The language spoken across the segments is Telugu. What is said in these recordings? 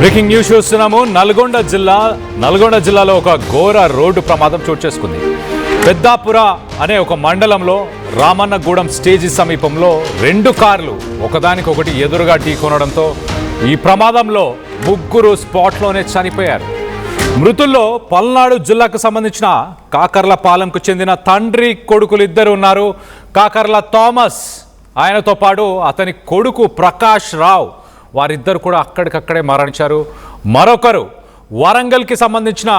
బ్రేకింగ్ న్యూస్ చూస్తున్నాము. నల్గొండ జిల్లాలో ఒక ఘోర రోడ్డు ప్రమాదం చోటు చేసుకుంది. పెద్దాపుర అనే ఒక మండలంలో రామన్నగూడెం స్టేజీ సమీపంలో రెండు కార్లు ఒకదానికొకటి ఎదురుగా ఢీకొనడంతో ఈ ప్రమాదంలో ముగ్గురు స్పాట్లోనే చనిపోయారు. మృతుల్లో పల్నాడు జిల్లాకు సంబంధించిన కాకర్లపాలెంకు చెందిన తండ్రి కొడుకులు ఇద్దరు ఉన్నారు. కాకర్ల థామస్, ఆయనతో పాటు అతని కొడుకు ప్రకాష్ రావు, వారిద్దరు కూడా అక్కడికక్కడే మరణించారు. మరొకరు వరంగల్కి సంబంధించిన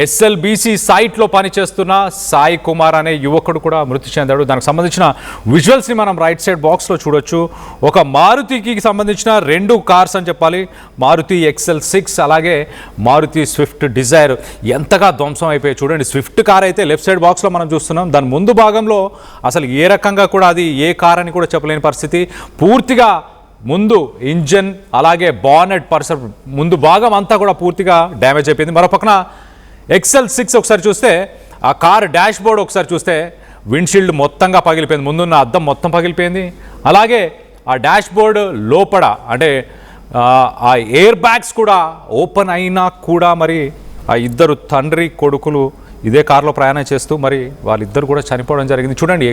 ఎస్ఎల్బీసీ సైట్లో పనిచేస్తున్న సాయి కుమార్ అనే యువకుడు కూడా మృతి చెందాడు. దానికి సంబంధించిన విజువల్స్ని మనం రైట్ సైడ్ బాక్స్లో చూడొచ్చు. ఒక మారుతికి సంబంధించిన రెండు కార్స్ అని చెప్పాలి, మారుతి XL6 అలాగే మారుతి స్విఫ్ట్ డిజైర్ ఎంతగా ధ్వంసం అయిపోయాయి చూడండి. స్విఫ్ట్ కార్ అయితే లెఫ్ట్ సైడ్ బాక్స్లో మనం చూస్తున్నాం. దాని ముందు భాగంలో అసలు ఏ రకంగా కూడా అది ఏ కార్ అని కూడా చెప్పలేని పరిస్థితి. పూర్తిగా ముందు ఇంజన్ అలాగే బానెట్ పరిసర ముందు భాగం అంతా కూడా పూర్తిగా డ్యామేజ్ అయిపోయింది. మరో పక్కన XL6 ఒకసారి చూస్తే ఆ కార్ డాష్ బోర్డ్ ఒకసారి చూస్తే విండ్షీల్డ్ మొత్తంగా పగిలిపోయింది, ముందున్న అద్దం మొత్తం పగిలిపోయింది. అలాగే ఆ డాష్ బోర్డ్ లోపల అంటే ఆ ఎయిర్ బ్యాగ్స్ కూడా ఓపెన్ అయినా కూడా మరి ఆ ఇద్దరు తండ్రి కొడుకులు ఇదే కారులో ప్రయాణం చేస్తూ మరి వాళ్ళిద్దరు కూడా చనిపోవడం జరిగింది. చూడండి,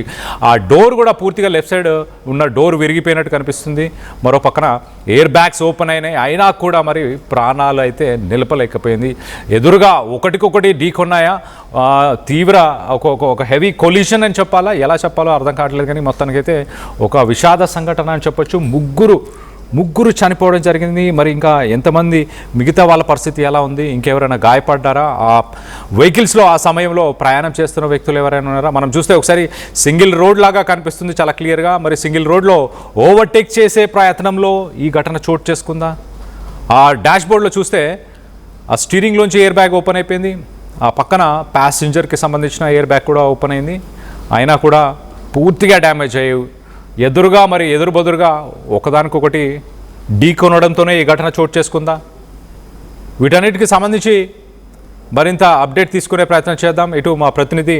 ఆ డోర్ కూడా పూర్తిగా లెఫ్ట్ సైడ్ ఉన్న డోర్ విరిగిపోయినట్టు కనిపిస్తుంది. మరో పక్కన ఎయిర్ బ్యాగ్స్ ఓపెన్ అయినాయి, అయినా కూడా మరి ప్రాణాలు అయితే నిలపలేకపోయింది. ఎదురుగా ఒకటికొకటి ఢీకొన్నాయా, తీవ్ర ఒక హెవీ కొలిషన్ అని చెప్పాలా, ఎలా చెప్పాలో అర్థం కావట్లేదు. కానీ మొత్తానికైతే ఒక విషాద సంఘటన అని చెప్పొచ్చు. ముగ్గురు చనిపోవడం జరిగింది. మరి ఇంకా ఎంతమంది మిగతా వాళ్ళ పరిస్థితి ఎలా ఉంది, ఇంకెవరైనా గాయపడ్డారా, ఆ వెహికల్స్లో ఆ సమయంలో ప్రయాణం చేస్తున్న వ్యక్తులు ఎవరైనా ఉన్నారా? మనం చూస్తే ఒకసారి సింగిల్ రోడ్ లాగా కనిపిస్తుంది చాలా క్లియర్గా. మరి సింగిల్ రోడ్లో ఓవర్టేక్ చేసే ప్రయత్నంలో ఈ ఘటన చోటు చేసుకుందా? ఆ డాష్ బోర్డ్లో చూస్తే ఆ స్టీరింగ్లోంచి ఎయిర్ బ్యాగ్ ఓపెన్ అయిపోయింది, ఆ పక్కన ప్యాసింజర్కి సంబంధించిన ఎయిర్ బ్యాగ్ కూడా ఓపెన్ అయింది, అయినా కూడా పూర్తిగా డ్యామేజ్ అయ్యాయి. ఎదురుగా మరి ఎదురుబదురుగా ఒకదానికొకటి ఢీకొనడంతోనే ఈ ఘటన చోటు చేసుకుందా? వీటన్నిటికి సంబంధించి మరింత అప్డేట్ తీసుకునే ప్రయత్నం చేద్దాం. ఇటు మా ప్రతినిధి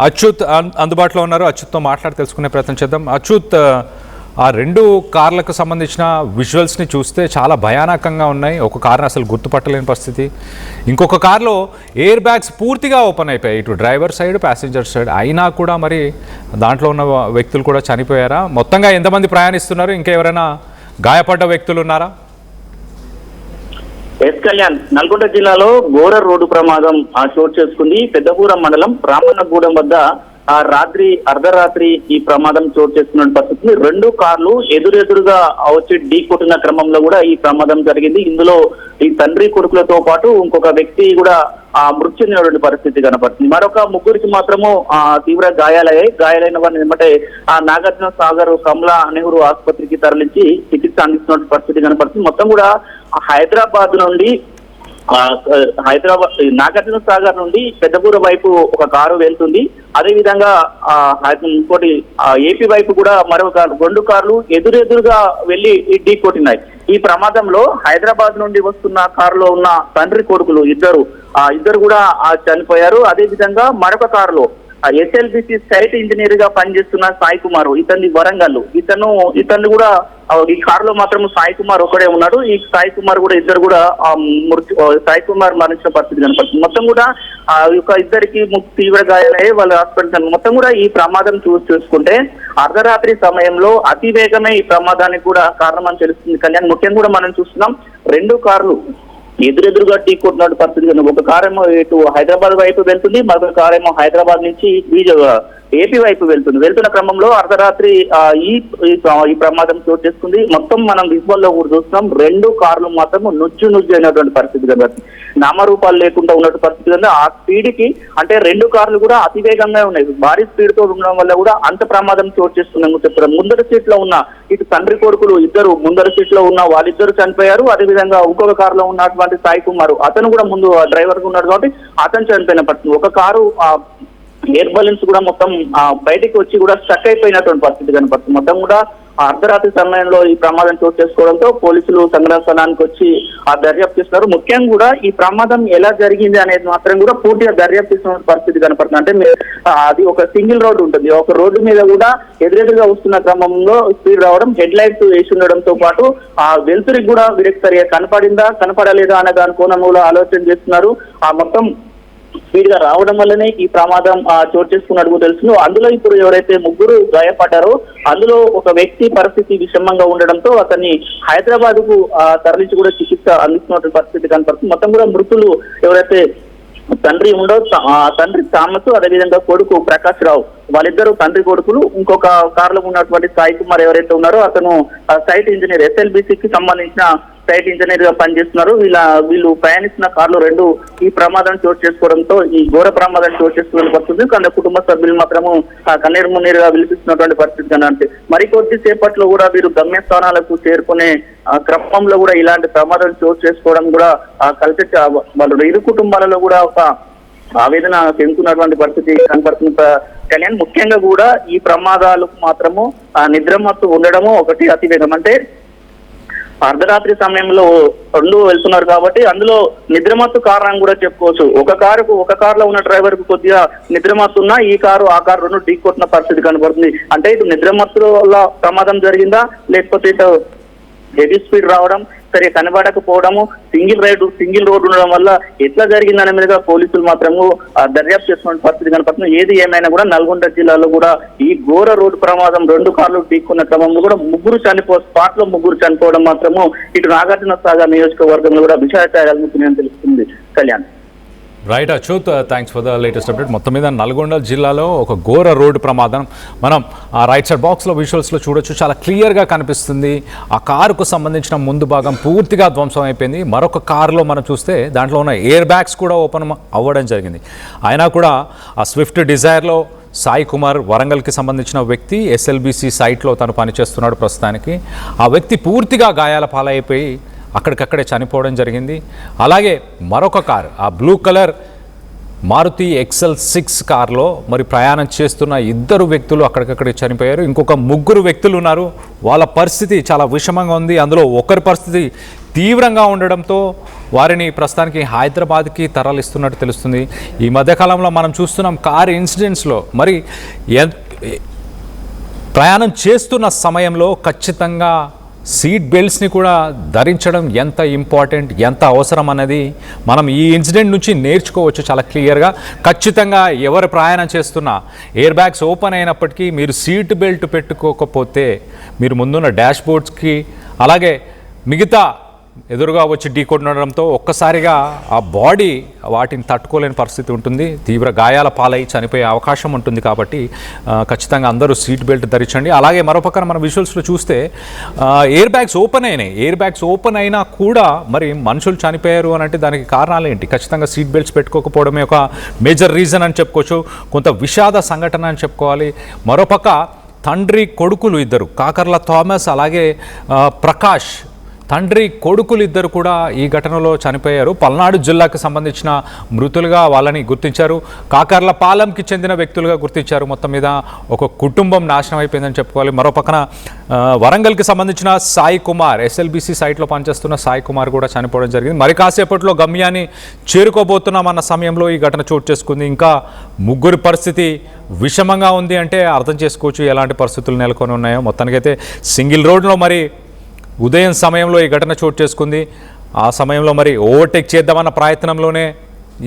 అచ్యుత్ అందుబాటులో ఉన్నారు, అచ్యుత్తో మాట్లాడి తెలుసుకునే ప్రయత్నం చేద్దాం. అచ్యుత్, ఆ రెండు కార్లకు సంబంధించిన విజువల్స్ని చూస్తే చాలా భయానకంగా ఉన్నాయి. ఒక కార్ని అసలు గుర్తుపట్టలేని పరిస్థితి, ఇంకొక కార్లో ఎయిర్ బ్యాగ్స్ పూర్తిగా ఓపెన్ అయిపోయాయి, ఇటు డ్రైవర్ సైడ్ ప్యాసింజర్ సైడ్. అయినా కూడా మరి దాంట్లో ఉన్న వ్యక్తులు కూడా చనిపోయారా? మొత్తంగా ఎంతమంది ప్రయాణిస్తున్నారు? ఇంకెవరైనా గాయపడ్డ వ్యక్తులు ఉన్నారా? ఎస్ కళ్యాణ్, నల్గొండ జిల్లాలో ఘోర రోడ్డు ప్రమాదం చోటు చేసుకుంది. పెద్దపూరం మండలం రామన్నగూడెం వద్ద రాత్రి అర్ధరాత్రి ఈ ప్రమాదం చోటు చేసుకున్న పరిస్థితి. రెండు కార్లు ఎదురుగా వచ్చి ఢీ కొట్టిన క్రమంలో కూడా ఈ ప్రమాదం జరిగింది. ఇందులో ఈ తండ్రి కొడుకులతో పాటు ఇంకొక వ్యక్తి కూడా మృతి చెందినటువంటి పరిస్థితి కనపడుతుంది. మరొక ముగ్గురికి మాత్రము తీవ్ర గాయాలైన వారిని వెంబటే నాగార్జున సాగర్ కమలా నెహ్రూ ఆసుపత్రికి తరలించి చికిత్స అందిస్తున్న పరిస్థితి కనపడుతుంది. మొత్తం కూడా హైదరాబాద్ నుండి నాగార్జున సాగర్ నుండి పెద్దపూర వైపు ఒక కారు వెళ్తుంది. అదే విధంగా ఇంకోటి ఏపీ వైపు కూడా మరొక రెండు కార్లు ఎదురుగా వెళ్లి ఢీ కొట్టినాయి. ఈ ప్రమాదంలో హైదరాబాద్ నుండి వస్తున్న కారులో ఉన్న తండ్రి కొడుకులు ఇద్దరు కూడా చనిపోయారు. అదే విధంగా మరొక కారులో SLBC సైట్ ఇంజనీర్ గా పనిచేస్తున్న సాయి కుమార్, ఇతన్ని వరంగల్, ఇతను కూడా ఈ కారులో మాత్రం సాయి కుమార్ ఒకడే ఉన్నాడు. ఈ సాయి కుమార్ కూడా ఇద్దరు కూడా సాయి కుమార్ మరణించిన పరిస్థితి కనపడుతుంది. మొత్తం కూడా ఇద్దరికి తీవ్ర గాయాలయ్యే వాళ్ళ హాస్పిటల్. మొత్తం కూడా ఈ ప్రమాదం చూసుకుంటే అర్ధరాత్రి సమయంలో అతివేగమే ఈ ప్రమాదానికి కూడా కారణమని తెలుస్తుంది. కళ్యాణ్, ముఖ్యంగా కూడా మనం చూస్తున్నాం రెండు కార్లు ఎదురుగా ఢీ కొట్టినట్టు పరిస్థితి. ఒక కారేమో ఇటు హైదరాబాద్ వైపు వెళ్తుంది, మరొక కారేమో హైదరాబాద్ నుంచి ఏపీ వైపు వెళ్తున్న క్రమంలో అర్ధరాత్రి ఈ ప్రమాదం చోటు చేసుకుంది. మొత్తం మనం విజువల్లో కూడా చూస్తున్నాం, రెండు కార్లు మాత్రం నుజ్జు అయినటువంటి పరిస్థితి కనబడుతుంది. నామరూపాలు లేకుండా ఉన్నటువంటి పరిస్థితి కనుక ఆ స్పీడ్ కి అంటే రెండు కార్లు కూడా అతివేగంగా ఉన్నాయి. భారీ స్పీడ్ తో ఉండడం వల్ల కూడా అంత ప్రమాదం చోటు చేస్తుందని చెప్తారు. ముందర సీట్ లో ఉన్న ఇటు తండ్రి కొడుకులు ఇద్దరు ముందర సీట్ లో ఉన్న వాళ్ళిద్దరు చనిపోయారు. అదేవిధంగా ఇంకొక కారులో ఉన్నటువంటి సాయి కుమార్, అతను కూడా ముందు డ్రైవర్ గా ఉన్నాడు కాబట్టి అతను చనిపోయిన పరిస్థితి. ఒక కారు ఎయిర్ బలూన్స్ కూడా మొత్తం బయటికి వచ్చి కూడా స్టక్ అయిపోయినటువంటి పరిస్థితి కనపడుతుంది. మొత్తం కూడా అర్ధరాత్రి సమయంలో ఈ ప్రమాదం చోటు చేసుకోవడంతో పోలీసులు సంఘటన స్థలానికి వచ్చి ఆ దర్యాప్తు చేస్తున్నారు. ముఖ్యంగా కూడా ఈ ప్రమాదం ఎలా జరిగింది అనేది మాత్రం కూడా పూర్తిగా దర్యాప్తు చేస్తున్న పరిస్థితి కనపడుతుంది. అంటే అది ఒక సింగిల్ రోడ్డు ఉంటుంది. ఒక రోడ్డు మీద కూడా ఎదురెదురుగా వస్తున్న క్రమంలో స్పీడ్ రావడం, హెడ్ లైట్స్ వేసి ఉండడంతో పాటు ఆ వెలుతురికి కూడా వీరికి సరిగా కనపడిందా కనపడలేదా అనే దాని కోణంలో ఆలోచన చేస్తున్నారు. ఆ మొత్తం స్పీడ్ గా రావడం వల్లనే ఈ ప్రమాదం చోటు చేసుకున్నట్టు తెలుస్తుంది. అందులో ఇప్పుడు ఎవరైతే ముగ్గురు గాయపడ్డారో అందులో ఒక వ్యక్తి పరిస్థితి విషమంగా ఉండడంతో అతన్ని హైదరాబాద్ కు తరలించి కూడా చికిత్స అందిస్తున్న పరిస్థితి కనపడుతుంది. మొత్తం కూడా మృతులు ఎవరైతే తండ్రి ఉండో తండ్రి థామస్, అదేవిధంగా కొడుకు ప్రకాష్ రావు, వాళ్ళిద్దరు తండ్రి కొడుకులు. ఇంకొక కారులో ఉన్నటువంటి సాయి కుమార్ ఎవరైతే ఉన్నారో అతను సైట్ ఇంజనీర్, SLBCకి సంబంధించిన సైట్ ఇంజనీర్ గా పనిచేస్తున్నారు. వీళ్ళు ప్రయాణిస్తున్న కార్లు రెండు ఈ ప్రమాదం చోటు చేసుకోవడంతో ఈ ఘోర ప్రమాదం చోటు చేసుకోవాల్సి వస్తుంది. కానీ కుటుంబ సభ్యులు మాత్రము కన్నీరు మున్నీరుగా విలిపిస్తున్నటువంటి పరిస్థితి కనంటే మరికొద్ది సేపట్లో కూడా వీరు గమ్యస్థానాలకు చేరుకునే క్రమంలో కూడా ఇలాంటి ప్రమాదం చోటు చేసుకోవడం కూడా కలిసి వాళ్ళ ఇరు కుటుంబాలలో కూడా ఒక ఆవేదన చెందుతున్నటువంటి పరిస్థితి కనపడుతుంది కళ్యాణ్. ముఖ్యంగా కూడా ఈ ప్రమాదాలకు మాత్రము నిద్రమత్తు ఉండడము ఒకటి అతివేగం. అంటే అర్ధరాత్రి సమయంలో రెండు వెళ్తున్నారు కాబట్టి అందులో నిద్రమత్తు కారణం కూడా చెప్పుకోవచ్చు. ఒక కారులో ఉన్న డ్రైవర్ కు కొద్దిగా నిద్రమత్తు ఉన్నా ఈ కారు ఆ కారు రెండు ఢీకొట్టిన పరిస్థితి కనబడుతుంది. అంటే ఇటు నిద్రమత్తు వల్ల ప్రమాదం జరిగిందా, లేకపోతే ఇటు హెవీ స్పీడ్ రావడం, సరే కనబడకపోవడము, సింగిల్ రోడ్ ఉండడం వల్ల ఎట్లా జరిగిందనే మీదుగా పోలీసులు మాత్రము దర్యాప్తు చేస్తున్న పరిస్థితి కనపడుతుంది. ఏది ఏమైనా కూడా నల్గొండ జిల్లాలో కూడా ఈ ఘోర రోడ్డు ప్రమాదం రెండు కార్లు ఢీక్కున్న క్రమంలో కూడా స్పాట్ లో ముగ్గురు చనిపోవడం మాత్రము ఇటు నాగార్జున సాగర్ నియోజకవర్గంలో కూడా విషాదకరమవుతుందని తెలుస్తుంది Kalyan. Right Achyut, thanks for the latest update. మొత్తం మీద నల్గొండ జిల్లాలో ఒక ఘోర రోడ్డు ప్రమాదం మనం ఆ రైట్ సైడ్ బాక్స్లో విజువల్స్లో చూడొచ్చు. చాలా క్లియర్గా కనిపిస్తుంది. ఆ కారుకు సంబంధించిన ముందు భాగం పూర్తిగా ధ్వంసం అయిపోయింది. మరొక కారులో మనం చూస్తే దాంట్లో ఉన్న ఎయిర్ బ్యాగ్స్ కూడా ఓపెన్ అవ్వడం జరిగింది. అయినా కూడా ఆ స్విఫ్ట్ డిజైర్లో సాయి కుమార్, వరంగల్కి సంబంధించిన వ్యక్తి, SLBC సైట్లో తను పనిచేస్తున్నాడు ప్రస్తుతానికి. ఆ వ్యక్తి పూర్తిగా గాయాల పాలైపోయి అక్కడికక్కడే చనిపోవడం జరిగింది. అలాగే మరొక కారు, ఆ బ్లూ కలర్ మారుతి XL6 కార్లో మరి ప్రయాణం చేస్తున్న ఇద్దరు వ్యక్తులు అక్కడికక్కడే చనిపోయారు. ఇంకొక ముగ్గురు వ్యక్తులు ఉన్నారు. వాళ్ళ పరిస్థితి చాలా విషమంగా ఉంది. అందులో ఒకరి పరిస్థితి తీవ్రంగా ఉండడంతో వారిని ప్రస్తుతానికి హైదరాబాద్కి తరలిస్తున్నట్టు తెలుస్తుంది. ఈ మధ్యకాలంలో మనం చూస్తున్నాం కారు ఇన్సిడెంట్స్లో మరి ప్రయాణం చేస్తున్న సమయంలో ఖచ్చితంగా సీట్ బెల్ట్స్ని కూడా ధరించడం ఎంత ఇంపార్టెంట్, ఎంత అవసరం అనేది మనం ఈ ఇన్సిడెంట్ నుంచి నేర్చుకోవచ్చు చాలా క్లియర్గా. ఖచ్చితంగా ఎవరు ప్రయాణం చేస్తున్నా ఎయిర్ బ్యాగ్స్ ఓపెన్ అయినప్పటికీ మీరు సీట్ బెల్ట్ పెట్టుకోకపోతే మీరు ముందున్న డాష్ బోర్డ్స్కి అలాగే మిగతా ఎదురుగా వచ్చి ఢీకొట్టడంతో ఒక్కసారిగా ఆ బాడీ వాటిని తట్టుకోలేని పరిస్థితి ఉంటుంది. తీవ్ర గాయాల పాలై చనిపోయే అవకాశం ఉంటుంది. కాబట్టి ఖచ్చితంగా అందరూ సీట్ బెల్ట్ ధరించండి. అలాగే మరోపక్కన మన విజువల్స్లో చూస్తే ఎయిర్ బ్యాగ్స్ ఓపెన్ అయినాయి. ఎయిర్ బ్యాగ్స్ ఓపెన్ అయినా కూడా మరి మనుషులు చనిపోయారు అని అంటే దానికి కారణాలు ఏంటి? ఖచ్చితంగా సీట్ బెల్ట్స్ పెట్టుకోకపోవడమే ఒక మేజర్ రీజన్ అని చెప్పుకోవచ్చు. కొంత విషాద సంఘటన అని చెప్పుకోవాలి. మరోపక్క తండ్రి కొడుకులు ఇద్దరు, కాకర్ల థామస్ అలాగే ప్రకాష్, తండ్రి కొడుకులు ఇద్దరు కూడా ఈ ఘటనలో చనిపోయారు. పల్నాడు జిల్లాకు సంబంధించిన మృతులుగా వాళ్ళని గుర్తించారు. కాకర్లపాలెంకి చెందిన వ్యక్తులుగా గుర్తించారు. మొత్తం మీద ఒక కుటుంబం నాశనం అయిపోయిందని చెప్పుకోవాలి. మరో పక్కన వరంగల్కి సంబంధించిన సాయి కుమార్, SLBC సైట్లో పనిచేస్తున్న సాయి కుమార్ కూడా చనిపోవడం జరిగింది. మరి కాసేపట్లో గమ్యాన్ని చేరుకోబోతున్నామన్న సమయంలో ఈ ఘటన చోటు చేసుకుంది. ఇంకా ముగ్గురి పరిస్థితి విషమంగా ఉంది అంటే అర్థం చేసుకోవచ్చు ఎలాంటి పరిస్థితులు నెలకొని ఉన్నాయో. మొత్తానికైతే సింగిల్ రోడ్లో మరి ఉదయం సమయంలో ఈ ఘటన చోటు చేసుకుంది. ఆ సమయంలో మరి ఓవర్టేక్ చేద్దామన్న ప్రయత్నంలోనే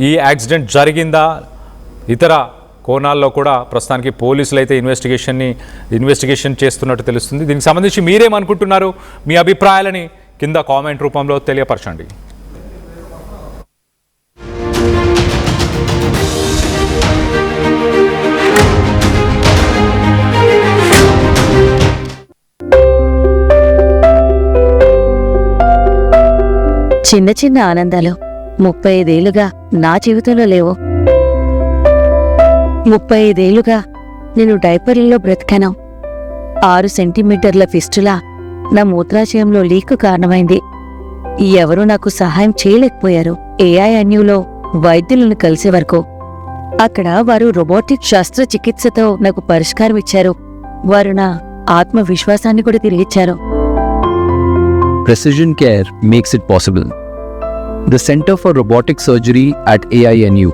ఈ యాక్సిడెంట్ జరిగిందా, ఇతర కోణాల్లో కూడా ప్రస్తుతానికి పోలీసులు అయితే ఇన్వెస్టిగేషన్ చేస్తున్నట్టు తెలుస్తుంది. దీనికి సంబంధించి మీరేమనుకుంటున్నారు? మీ అభిప్రాయాలని కింద కామెంట్ రూపంలో తెలియపరచండి. చిన్న చిన్న ఆనందాలు 35 ఏళ్లుగా నా జీవితంలో లేవు. 35 ఏళ్లుగా నేను డైపర్లలో బ్రతికాను. 6 సెంటీమీటర్ల ఫిస్టులా నా మూత్రాశయంలో లీకు కారణమైంది. ఎవరూ నాకు సహాయం చేయలేకపోయారు. AINUలో వైద్యులను కలిసే వరకు. అక్కడ వారు రోబోటిక్ శస్త్రచికిత్సతో నాకు పరిష్కారం ఇచ్చారు. వారు నా ఆత్మవిశ్వాసాన్ని కూడా తిరిగిచ్చారు. Precision care makes it possible. The Center for Robotic Surgery at AINU